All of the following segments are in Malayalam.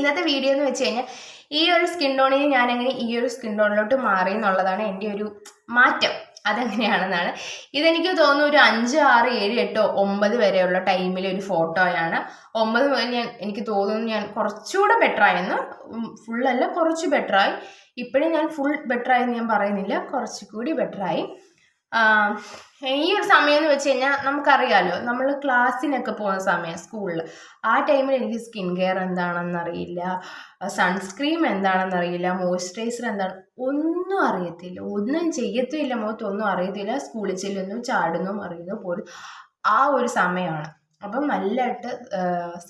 ഇന്നത്തെ വീഡിയോ എന്ന് വെച്ച് കഴിഞ്ഞാൽ ഈ ഒരു സ്കിൻ ടോണിന് ഞാനെങ്ങനെ ഈ ഒരു സ്കിൻ ടോണിലോട്ട് മാറി എന്നുള്ളതാണ് എൻ്റെ ഒരു മാറ്റം. അതെങ്ങനെയാണെന്നാണ് ഇതെനിക്ക് തോന്നുന്നു ഒരു 5, 6, 7, 8, 9 വരെയുള്ള ടൈമിലെ ഒരു ഫോട്ടോയാണ്. 9 മുതൽ എനിക്ക് തോന്നുന്നു ഞാൻ കുറച്ചുകൂടെ ബെറ്റർ ആയെന്ന്. ഫുള്ളല്ല, കുറച്ച് ബെറ്ററായി. ഇപ്പോഴും ഞാൻ ഫുൾ ബെറ്റർ ആയെന്ന് ഞാൻ പറയുന്നില്ല, കുറച്ചുകൂടി ബെറ്ററായി. ഈ ഒരു സമയം എന്ന് വെച്ച് കഴിഞ്ഞാൽ നമുക്കറിയാമല്ലോ, നമ്മൾ ക്ലാസ്സിനൊക്കെ പോകുന്ന സമയം സ്കൂളിൽ, ആ ടൈമിൽ എനിക്ക് സ്കിൻ കെയർ എന്താണെന്നറിയില്ല, സൺസ്ക്രീം എന്താണെന്നറിയില്ല, മോയ്സ്ചറൈസർ എന്താണ് ഒന്നും അറിയത്തില്ല, ഒന്നും ചെയ്യത്തുമില്ല, മുഖത്തൊന്നും അറിയത്തില്ല. സ്കൂളിൽ ചെല്ലുന്നു, ചാടുന്നു, അറിയുന്നു പോലും ആ ഒരു സമയമാണ്. അപ്പം നല്ലതായിട്ട്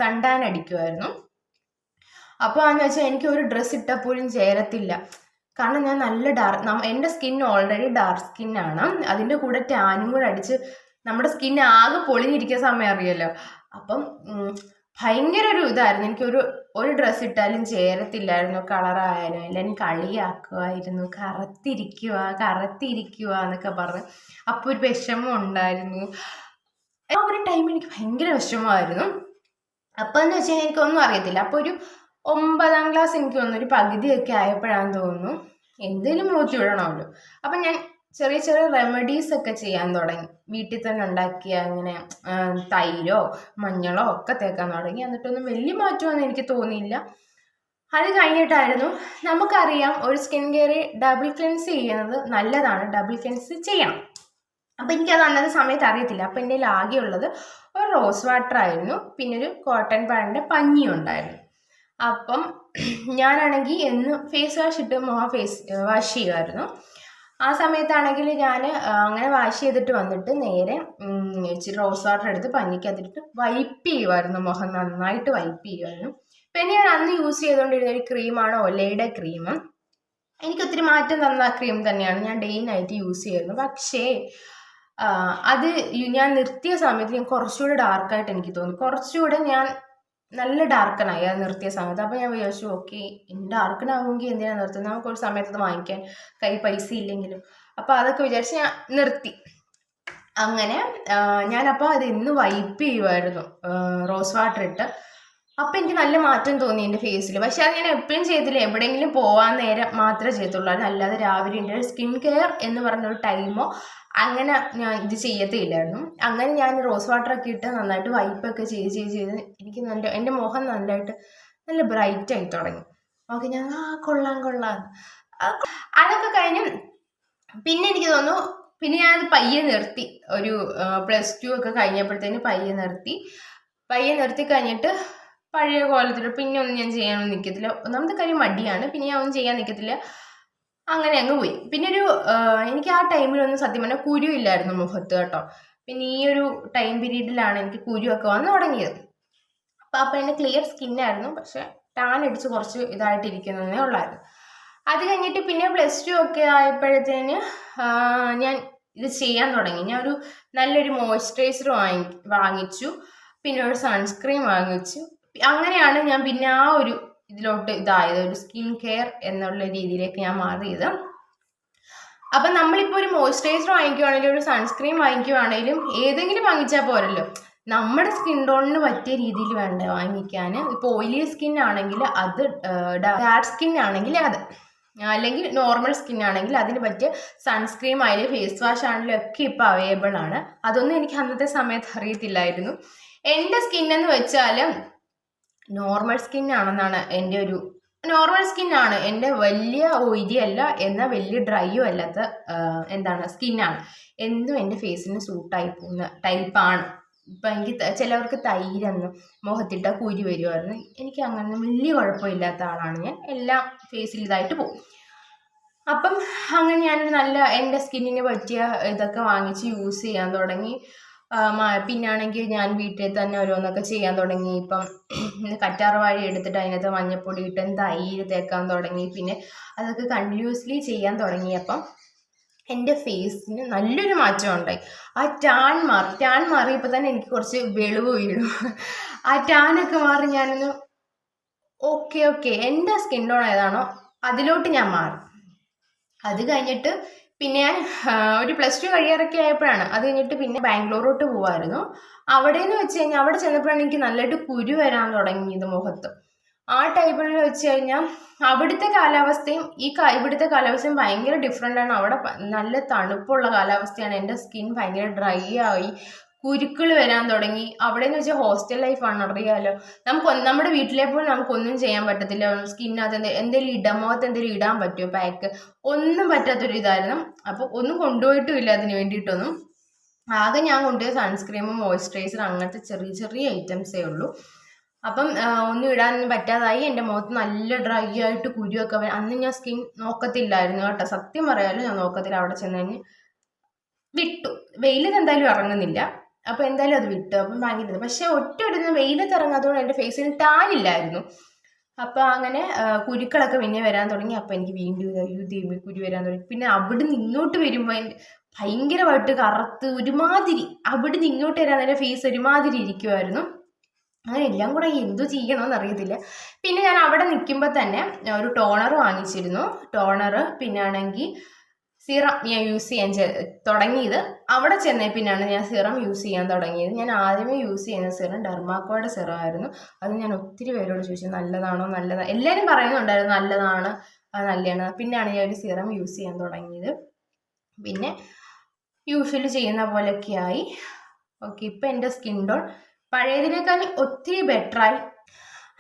സൺടാൻ അടിക്കുമായിരുന്നു. അപ്പോൾ എന്ന് വെച്ചാൽ എനിക്ക് ഒരു ഡ്രസ്സ് ഇട്ടാൽ പോലും ചേരത്തില്ല. കാരണം ഞാൻ നല്ല എൻ്റെ സ്കിൻ ഓൾറെഡി ഡാർക്ക് സ്കിന്നാണ്, അതിൻ്റെ കൂടെ ടാനും കൂടെ അടിച്ച് നമ്മുടെ സ്കിൻ ആകെ പൊളിഞ്ഞിരിക്കുന്ന സമയം അറിയാമല്ലോ. അപ്പം ഭയങ്കര ഒരു ഇതായിരുന്നു. എനിക്കൊരു ഡ്രസ്സ് ഇട്ടാലും ചേരത്തില്ലായിരുന്നു, കളറായാലും. എല്ലാവരും കളിയാക്കുമായിരുന്നു, കറുത്തിരിക്കുക എന്നൊക്കെ പറഞ്ഞ്. അപ്പോൾ ഒരു വിഷമം ഉണ്ടായിരുന്നു. ആ ഒരു ടൈമിൽ എനിക്ക് ഭയങ്കര വിഷമമായിരുന്നു. അപ്പം എന്ന് വെച്ചാൽ എനിക്കൊന്നും അറിയത്തില്ല. അപ്പോൾ ഒരു 9ാം ക്ലാസ് എനിക്ക് തോന്നുന്നു ഒരു പകുതിയൊക്കെ ആയപ്പോഴാണെന്ന് തോന്നുന്നു എന്തെങ്കിലും മൂത്തി വിടണമല്ലോ. അപ്പം ഞാൻ ചെറിയ ചെറിയ റെമഡീസ് ഒക്കെ ചെയ്യാൻ തുടങ്ങി. വീട്ടിൽ തന്നെ ഉണ്ടാക്കിയ അങ്ങനെ തൈരോ മഞ്ഞളോ ഒക്കെ തേക്കാൻ തുടങ്ങി. എന്നിട്ടൊന്നും വലിയ മാറ്റമൊന്നും എനിക്ക് തോന്നിയില്ല. അത് കഴിഞ്ഞിട്ടായിരുന്നു, നമുക്കറിയാം ഒരു സ്കിൻ കെയർ ഡബിൾ ക്ലെൻസ് ചെയ്യുന്നത് നല്ലതാണ്, ഡബിൾ ക്ലെൻസ് ചെയ്യണം. അപ്പം എനിക്കത് അന്നത്തെ സമയത്ത് അറിയത്തില്ല. അപ്പം എൻ്റെ ആകെയുള്ളത് ഒരു റോസ് വാട്ടർ ആയിരുന്നു, പിന്നെ ഒരു കോട്ടൺ പാഡിൻ്റെ പഞ്ഞി ഉണ്ടായിരുന്നു. അപ്പം ഞാനാണെങ്കിൽ എന്ന് ഫേസ് വാഷ് ഇട്ട് മുഖം വാഷ് ചെയ്യുമായിരുന്നു. ആ സമയത്താണെങ്കിൽ ഞാൻ അങ്ങനെ വാഷ് ചെയ്തിട്ട് വന്നിട്ട് നേരെ ഇച്ചിരി റോസ് വാട്ടർ എടുത്ത് പഞ്ഞിക്കകത്തിട്ട് വൈപ്പ് ചെയ്യുമായിരുന്നു, മുഖം നന്നായിട്ട് വൈപ്പ് ചെയ്യുമായിരുന്നു. പിന്നെ ഞാൻ അന്ന് യൂസ് ചെയ്തുകൊണ്ടിരുന്ന ഒരു ക്രീമാണ് ഒലയുടെ ക്രീം. എനിക്കൊത്തിരി മാറ്റം തന്ന ക്രീം തന്നെയാണ്, ഞാൻ ഡേ നൈറ്റ് യൂസ് ചെയ്യുമായിരുന്നു. പക്ഷേ അത് ഞാൻ നിർത്തിയ സമയത്ത് ഞാൻ കുറച്ചുകൂടെ ഡാർക്കായിട്ട് എനിക്ക് തോന്നി. കുറച്ചുകൂടെ ഞാൻ നല്ല ഡാർക്കനായി അത് നിർത്തിയ സമയത്ത്. അപ്പോൾ ഞാൻ വിചാരിച്ചു, ഓക്കെ, ഡാർക്കനാകുമെങ്കിൽ എന്തിനാണ് നിർത്തുന്നത്, നമുക്കൊരു സമയത്ത് അത് വാങ്ങിക്കാൻ പൈസ ഇല്ലെങ്കിലും. അപ്പോൾ അതൊക്കെ വിചാരിച്ച് ഞാൻ നിർത്തി. അങ്ങനെ ഞാനപ്പോൾ അത് ഇന്ന് വൈപ്പ് ചെയ്യുമായിരുന്നു റോസ് വാട്ടർ ഇട്ട്. അപ്പം എനിക്ക് നല്ല മാറ്റം തോന്നി എൻ്റെ ഫേസിൽ. പക്ഷെ അത് ഞാൻ എപ്പോഴും ചെയ്തില്ല, എവിടെയെങ്കിലും പോകാൻ നേരം മാത്രമേ ചെയ്യത്തുള്ളൂ. അല്ലാതെ രാവിലെ എൻ്റെ സ്കിൻ കെയർ എന്ന് പറഞ്ഞൊരു ടൈമോ അങ്ങനെ ഞാൻ ഇത് ചെയ്യത്തില്ലായിരുന്നു. അങ്ങനെ ഞാൻ റോസ് വാട്ടറൊക്കെ ഇട്ട് നന്നായിട്ട് വൈപ്പൊക്കെ ചെയ്ത് എനിക്ക് എൻ്റെ മുഖം നല്ല ബ്രൈറ്റ് ആയി തുടങ്ങി. ഓക്കെ, ഞാൻ കൊള്ളാം. അതൊക്കെ കഴിഞ്ഞ് പിന്നെ എനിക്ക് തോന്നുന്നു, പിന്നെ ഞാനത് പയ്യെ നിർത്തി. ഒരു +2 ഒക്കെ കഴിഞ്ഞപ്പോഴത്തേന് പയ്യെ നിർത്തി കഴിഞ്ഞിട്ട് പഴയ കോലത്തിൽ പിന്നെ ഒന്നും ഞാൻ ചെയ്യാനൊന്നും നിൽക്കത്തില്ല. ഒന്നാമത്തെ കാര്യം മടിയാണ്, പിന്നെ ഞാൻ ഒന്നും ചെയ്യാൻ നിൽക്കത്തില്ല. അങ്ങനെ അങ്ങ് പോയി. പിന്നെ എനിക്ക് ആ ടൈമിലൊന്നും സത്യം പറഞ്ഞാൽ കുരു ഇല്ലായിരുന്നു മുഖത്ത് കേട്ടോ. പിന്നെ ഈ ഒരു ടൈം പീരീഡിലാണ് എനിക്ക് കുരുവൊക്കെ വന്ന് തുടങ്ങിയത്. അപ്പം എൻ്റെ ക്ലിയർ സ്കിന്നായിരുന്നു, പക്ഷെ ടാൻ അടിച്ച് കുറച്ച് ഇതായിട്ടിരിക്കുന്നതേ ഉള്ളായിരുന്നു. അത് കഴിഞ്ഞിട്ട് പിന്നെ +2 ഒക്കെ ആയപ്പോഴത്തേന് ഞാൻ ഇത് ചെയ്യാൻ തുടങ്ങി. ഞാൻ നല്ലൊരു മോയ്സ്ചറൈസർ വാങ്ങിച്ചു, പിന്നെ ഒരു സൺസ്ക്രീൻ വാങ്ങിച്ചു. അങ്ങനെയാണ് ഞാൻ പിന്നെ ആ ഒരു ഇതിലോട്ട് ഇതായത്, ഒരു സ്കിൻ കെയർ എന്നുള്ള രീതിയിലേക്ക് ഞാൻ മാറിയത്. അപ്പം നമ്മളിപ്പോൾ ഒരു മോയ്സ്ചറൈസർ വാങ്ങിക്കുവാണെങ്കിലും ഒരു സൺസ്ക്രീൻ വാങ്ങിക്കുവാണെങ്കിലും ഏതെങ്കിലും വാങ്ങിച്ചാൽ പോരല്ലോ, നമ്മുടെ സ്കിൻ ടോണിന് പറ്റിയ രീതിയിൽ വേണ്ടേ വാങ്ങിക്കാൻ. ഇപ്പോൾ ഓയിലി സ്കിൻ ആണെങ്കിൽ അത്, ഡാർക്ക് സ്കിൻ ആണെങ്കിൽ അത്, അല്ലെങ്കിൽ നോർമൽ സ്കിൻ ആണെങ്കിൽ അതിന് പറ്റിയ സൺസ്ക്രീം ആയാലും ഫേസ് വാഷ് ആണെങ്കിലും ഒക്കെ ഇപ്പോൾ അവൈലബിൾ ആണ്. അതൊന്നും എനിക്ക് അന്നത്തെ സമയത്ത് അറിയത്തില്ലായിരുന്നു. എൻ്റെ സ്കിന്നെന്ന് വെച്ചാൽ നോർമൽ സ്കിന്നാണെന്നാണ് എൻ്റെ ഒരു നോർമൽ സ്കിന്നാണ്. എൻ്റെ വലിയ ഓയിലി അല്ല, എന്നാൽ വലിയ ഡ്രൈയും അല്ലാത്ത സ്കിന്നാണ്. എന്തും എൻ്റെ ഫേസിന് സൂട്ടായി പോകുന്ന ടൈപ്പാണ്. ഇപ്പം എനിക്ക് ചിലവർക്ക് തൈരൊന്നും മുഖത്തിട്ട കുരു വരുമായിരുന്നു. എനിക്ക് അങ്ങനെ വലിയ കുഴപ്പമില്ലാത്ത ആളാണ് ഞാൻ, എല്ലാം ഫേസിൽ ഇതായിട്ട് പോകും. അപ്പം അങ്ങനെ ഞാൻ എൻ്റെ സ്കിന്നിന് പറ്റിയ ഇതൊക്കെ വാങ്ങിച്ച് യൂസ് ചെയ്യാൻ തുടങ്ങി. പിന്നാണെങ്കിൽ ഞാൻ വീട്ടിൽ തന്നെ ഓരോന്നൊക്കെ ചെയ്യാൻ തുടങ്ങി. ഇപ്പം കറ്റാർവാഴ എടുത്തിട്ട് അതിനകത്ത് മഞ്ഞൾപ്പൊടി ഇട്ട് തൈര് തേക്കാൻ തുടങ്ങി. പിന്നെ അതൊക്കെ കണ്ടിന്യൂസ്ലി ചെയ്യാൻ തുടങ്ങിയപ്പം എൻ്റെ ഫേസിന് നല്ലൊരു മാറ്റം ഉണ്ടായി. ആ ടാൻ മാറിയപ്പോൾ തന്നെ എനിക്ക് കുറച്ച് വെളിവ് വീണു. ആ ടാനൊക്കെ മാറി ഞാനൊന്ന് ഓക്കെ എൻ്റെ സ്കിൻ ടോൺ ഏതാണോ അതിലോട്ട് ഞാൻ മാറി. അത് കഴിഞ്ഞിട്ട് പിന്നെ ഞാൻ ഒരു +2 കഴിയാറൊക്കെ ആയപ്പോഴാണ്. അത് കഴിഞ്ഞിട്ട് പിന്നെ ബാംഗ്ലൂരോട്ട് പോകുമായിരുന്നു. അവിടെ എന്ന് വെച്ച് കഴിഞ്ഞാൽ അവിടെ ചെന്നപ്പോഴാണ് എനിക്ക് നല്ലതായിട്ട് കുരു വരാൻ തുടങ്ങിയത് മുഖത്ത്. ആ ടൈമിൽ വെച്ച് കഴിഞ്ഞാൽ അവിടുത്തെ കാലാവസ്ഥയും ഇവിടുത്തെ കാലാവസ്ഥയും ഭയങ്കര ഡിഫറെൻ്റ് ആണ്. അവിടെ നല്ല തണുപ്പുള്ള കാലാവസ്ഥയാണ്. എൻ്റെ സ്കിൻ ഭയങ്കര ഡ്രൈ ആയി, കുരുക്കൾ വരാൻ തുടങ്ങി. അവിടെ എന്ന് വെച്ചാൽ ഹോസ്റ്റൽ ലൈഫാണ്, അറിയാമല്ലോ. നമ്മുടെ വീട്ടിലെ പോലെ നമുക്കൊന്നും ചെയ്യാൻ പറ്റത്തില്ല. സ്കിന്നകത്ത് എന്തെങ്കിലും മുഖത്ത് എന്തെങ്കിലും ഇടാൻ പറ്റുമോ, പാക്ക് ഒന്നും പറ്റാത്തൊരു ഇതായിരുന്നു. അപ്പോൾ ഒന്നും കൊണ്ടുപോയിട്ടുമില്ല അതിന് വേണ്ടിയിട്ടൊന്നും. ആകെ ഞാൻ കൊണ്ടുപോയി സൺസ്ക്രീമും മോയ്സ്ചറൈസർ അങ്ങനത്തെ ചെറിയ ചെറിയ ഐറ്റംസേ ഉള്ളൂ. അപ്പം ഒന്നും ഇടാനൊന്നും പറ്റാതായി. എൻ്റെ മുഖത്ത് നല്ല ഡ്രൈ ആയിട്ട് കുരുവൊക്കെ അന്ന് ഞാൻ സ്കിൻ നോക്കത്തില്ലായിരുന്നു കേട്ടോ, സത്യം പറയാലോ. ഞാൻ നോക്കത്തില്ല. അവിടെ ചെന്ന് കഴിഞ്ഞ് വിട്ടു. വെയിലത്ത് എന്തായാലും ഇറങ്ങുന്നില്ല, അപ്പോൾ എന്തായാലും അത് വിട്ടു. അപ്പം ഭയങ്കര പക്ഷെ ഒറ്റ വെയിലത്ത് ഇറങ്ങാത്തതുകൊണ്ട് എൻ്റെ ഫേസിന് ടാനില്ലായിരുന്നു. അപ്പോൾ അങ്ങനെ കുരുക്കളൊക്കെ പിന്നെ വരാൻ തുടങ്ങി. അപ്പോൾ എനിക്ക് വീണ്ടും കുരു വരാൻ തുടങ്ങി. പിന്നെ അവിടുന്ന് ഇങ്ങോട്ട് വരുമ്പോൾ ഭയങ്കരമായിട്ട് കറുത്ത് ഒരുമാതിരി, അവിടുന്ന് ഇങ്ങോട്ട് വരാൻ എൻ്റെ ഫേസ് ഒരുമാതിരി ഇരിക്കുമായിരുന്നു. അങ്ങനെ എല്ലാം കൂടെ എന്തു ചെയ്യണമെന്ന് അറിയത്തില്ല. പിന്നെ ഞാൻ അവിടെ നിൽക്കുമ്പോൾ തന്നെ ഒരു ടോണർ വാങ്ങിച്ചിരുന്നു. ടോണർ പിന്നെ ആണെങ്കിൽ സിറം ഞാൻ യൂസ് ചെയ്യാൻ തുടങ്ങിയത്. അവിടെ ചെന്നേ പിന്നാണ് ഞാൻ സിറം യൂസ് ചെയ്യാൻ തുടങ്ങിയത്. ഞാൻ ആദ്യമേ യൂസ് ചെയ്യുന്ന സിറം ഡെർമാക്കോയുടെ സിറം ആയിരുന്നു. അത് ഞാൻ ഒത്തിരി പേരോട് ചോദിച്ചു നല്ലതാണോ, എല്ലാവരും പറയുന്നുണ്ടായിരുന്നു നല്ലതാണ്, അത് നല്ലതാണ്. പിന്നെയാണ് ഞാൻ ഒരു സിറം യൂസ് ചെയ്യാൻ തുടങ്ങിയത്. പിന്നെ യൂഷ്വലി ചെയ്യുന്ന പോലെയൊക്കെ ആയി. ഓക്കെ, ഇപ്പം എൻ്റെ സ്കിൻ ടോൺ പഴയതിനേക്കാൾ ഒത്തിരി ബെറ്ററായി.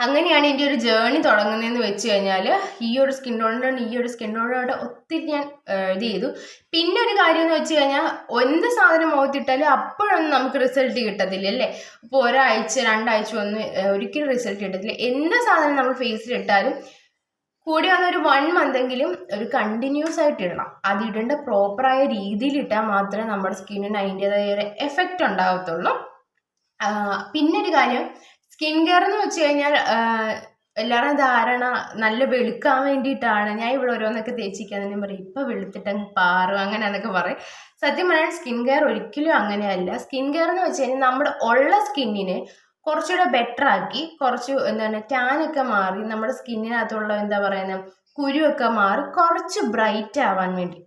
അങ്ങനെയാണ് എൻ്റെ ഒരു ജേർണി തുടങ്ങുന്നതെന്ന് വെച്ച് കഴിഞ്ഞാൽ ഈ ഒരു സ്കിൻ ടോണിനോട് ഒത്തിരി ഞാൻ ഇത് ചെയ്തു. പിന്നെ ഒരു കാര്യം എന്ന് വെച്ച് കഴിഞ്ഞാൽ എന്ത് സാധനം മുഖത്തിട്ടാലും അപ്പോഴൊന്നും നമുക്ക് റിസൾട്ട് കിട്ടത്തില്ല അല്ലേ. ഇപ്പോൾ ഒരാഴ്ച 2 ആഴ്ച ഒന്നും ഒരിക്കലും റിസൾട്ട് കിട്ടത്തില്ല. എന്ത് സാധനം നമ്മൾ ഫേസിലിട്ടാലും കൂടി വന്നൊരു 1 മന്തെങ്കിലും ഒരു കണ്ടിന്യൂസ് ആയിട്ട് ഇടണം. അത് ഇടേണ്ട പ്രോപ്പറായ രീതിയിൽ ഇട്ടാൽ മാത്രമേ നമ്മുടെ സ്കിന്നിന് അതിൻ്റെതായ ഒരു എഫക്റ്റ് ഉണ്ടാകത്തുള്ളൂ. പിന്നെ ഒരു കാര്യം, സ്കിൻ കെയർ എന്ന് വെച്ച് കഴിഞ്ഞാൽ എല്ലാവരും ധാരണ നല്ല വെളുക്കാൻ വേണ്ടിയിട്ടാണ്. ഞാൻ ഇവിടെ ഓരോന്നൊക്കെ തേച്ചിരിക്കാന്ന് പറയും, ഇപ്പം വെളുത്തിട്ടങ്ങ് പാറും അങ്ങനെ എന്നൊക്കെ പറയും. സത്യം പറയാൻ സ്കിൻ കെയർ ഒരിക്കലും അങ്ങനെയല്ല. സ്കിൻ കെയർ എന്ന് വെച്ച് കഴിഞ്ഞാൽ നമ്മുടെ ഉള്ള സ്കിന്നിനെ കുറച്ചുകൂടെ ബെറ്റർ ആക്കി, കുറച്ച് ടാനൊക്കെ മാറി, നമ്മുടെ സ്കിന്നിനകത്തുള്ള കുരുവൊക്കെ മാറി കുറച്ച് ബ്രൈറ്റ് ആവാൻ വേണ്ടി,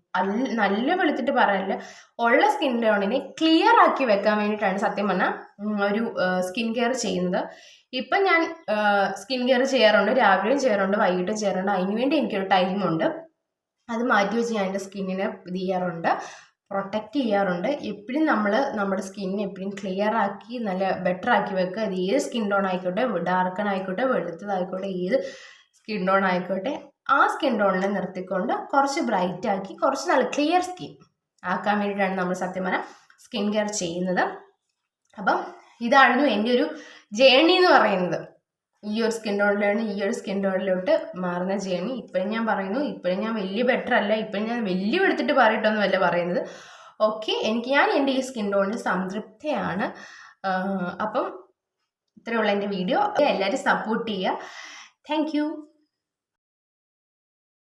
നല്ല വെളുത്തിട്ട് പറയാനില്ല, ഉള്ള സ്കിൻ ടോണിനെ ക്ലിയർ ആക്കി വെക്കാൻ വേണ്ടിയിട്ടാണ് സത്യം പറഞ്ഞാൽ ഒരു സ്കിൻ കെയർ ചെയ്യുന്നത്. ഇപ്പം ഞാൻ സ്കിൻ കെയർ ചെയ്യാറുണ്ട്, രാവിലെയും ചെയ്യാറുണ്ട്, വൈകിട്ടും ചെയ്യാറുണ്ട്. അതിനുവേണ്ടി എനിക്കൊരു ടൈമുണ്ട്. അത് മാറ്റി വെച്ച് ഞാൻ എൻ്റെ സ്കിന്നിനെ ഇത് ചെയ്യാറുണ്ട്, പ്രൊട്ടക്റ്റ് ചെയ്യാറുണ്ട്. എപ്പോഴും നമ്മൾ നമ്മുടെ സ്കിന്നിനെ എപ്പോഴും ക്ലിയർ ആക്കി നല്ല ബെറ്റർ ആക്കി വെക്കുക. അത് ഏത് സ്കിൻ ടോൺ ആയിക്കോട്ടെ, ഡാർക്കൺ ആയിക്കോട്ടെ, വെളുത്തതായിക്കോട്ടെ, ഏത് സ്കിൻ ടോൺ ആയിക്കോട്ടെ, ആ സ്കിൻ ടോണിനെ നിർത്തിക്കൊണ്ട് കുറച്ച് ബ്രൈറ്റ് ആക്കി കുറച്ച് നല്ല ക്ലിയർ സ്കിൻ ആക്കാൻ വേണ്ടിയിട്ടാണ് നമ്മൾ സത്യം പറഞ്ഞാൽ സ്കിൻ കെയർ ചെയ്യുന്നത്. അപ്പം ഇതായിരുന്നു എൻ്റെ ഒരു ജേർണി എന്ന് പറയുന്നത്. ഈ ഒരു സ്കിൻ ടോണിലോട്ട് മാറുന്ന ജേർണി. ഇപ്പോഴും ഞാൻ പറയുന്നു, ഇപ്പോഴും ഞാൻ വലിയ ബെറ്റർ അല്ല, ഇപ്പോഴും ഞാൻ വലിയ എടുത്തിട്ട് പറയട്ടൊന്നുമല്ല പറയുന്നത്. ഓക്കെ, ഞാൻ എൻ്റെ ഈ സ്കിൻ ടോണിൽ സംതൃപ്തയാണ്. അപ്പം ഇത്രയുള്ള എൻ്റെ വീഡിയോ. എല്ലാവരും സപ്പോർട്ട് ചെയ്യുക. Thank you.